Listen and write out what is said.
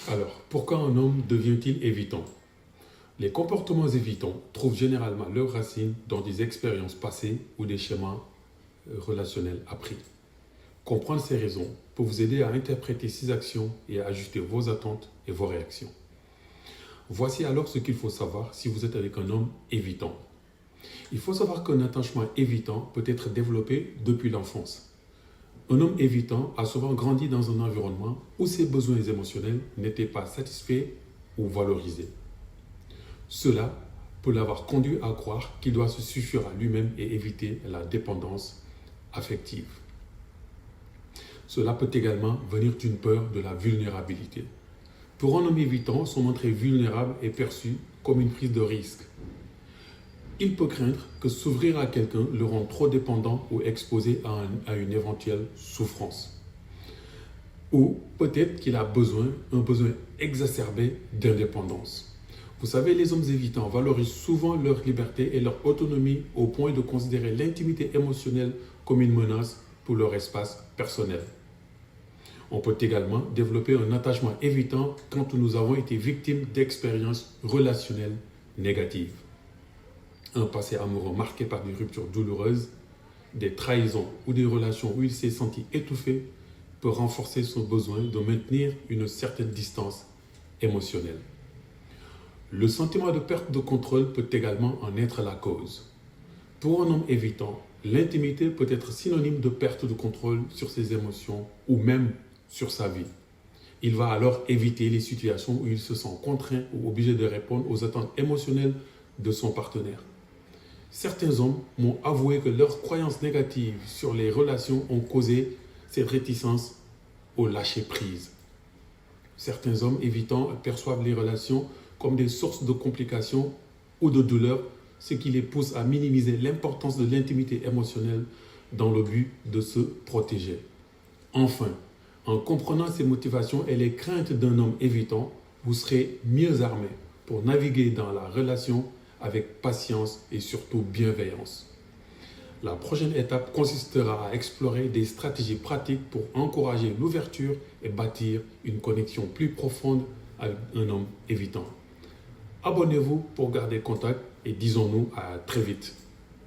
Alors, pourquoi un homme devient-il évitant? Les comportements évitants trouvent généralement leurs racines dans des expériences passées ou des schémas relationnels appris. Comprendre ces raisons peut vous aider à interpréter ces actions et à ajuster vos attentes et vos réactions. Voici alors ce qu'il faut savoir si vous êtes avec un homme évitant. Il faut savoir qu'un attachement évitant peut être développé depuis l'enfance. Un homme évitant a souvent grandi dans un environnement où ses besoins émotionnels n'étaient pas satisfaits ou valorisés. Cela peut l'avoir conduit à croire qu'il doit se suffire à lui-même et éviter la dépendance affective. Cela peut également venir d'une peur de la vulnérabilité. Pour un homme évitant, se montrer vulnérable est perçu comme une prise de risque. Il peut craindre que s'ouvrir à quelqu'un le rende trop dépendant ou exposé à une éventuelle souffrance. Ou peut-être qu'il a un besoin exacerbé d'indépendance. Vous savez, les hommes évitants valorisent souvent leur liberté et leur autonomie au point de considérer l'intimité émotionnelle comme une menace pour leur espace personnel. On peut également développer un attachement évitant quand nous avons été victimes d'expériences relationnelles négatives. Un passé amoureux marqué par des ruptures douloureuses, des trahisons ou des relations où il s'est senti étouffé peut renforcer son besoin de maintenir une certaine distance émotionnelle. Le sentiment de perte de contrôle peut également en être la cause. Pour un homme évitant, l'intimité peut être synonyme de perte de contrôle sur ses émotions ou même sur sa vie. Il va alors éviter les situations où il se sent contraint ou obligé de répondre aux attentes émotionnelles de son partenaire. Certains hommes m'ont avoué que leurs croyances négatives sur les relations ont causé cette réticence au lâcher-prise. Certains hommes évitants perçoivent les relations comme des sources de complications ou de douleurs, ce qui les pousse à minimiser l'importance de l'intimité émotionnelle dans le but de se protéger. Enfin, en comprenant ces motivations et les craintes d'un homme évitant, vous serez mieux armé pour naviguer dans la relation avec patience et surtout bienveillance. La prochaine étape consistera à explorer des stratégies pratiques pour encourager l'ouverture et bâtir une connexion plus profonde avec un homme évitant. Abonnez-vous pour garder contact et disons-nous à très vite.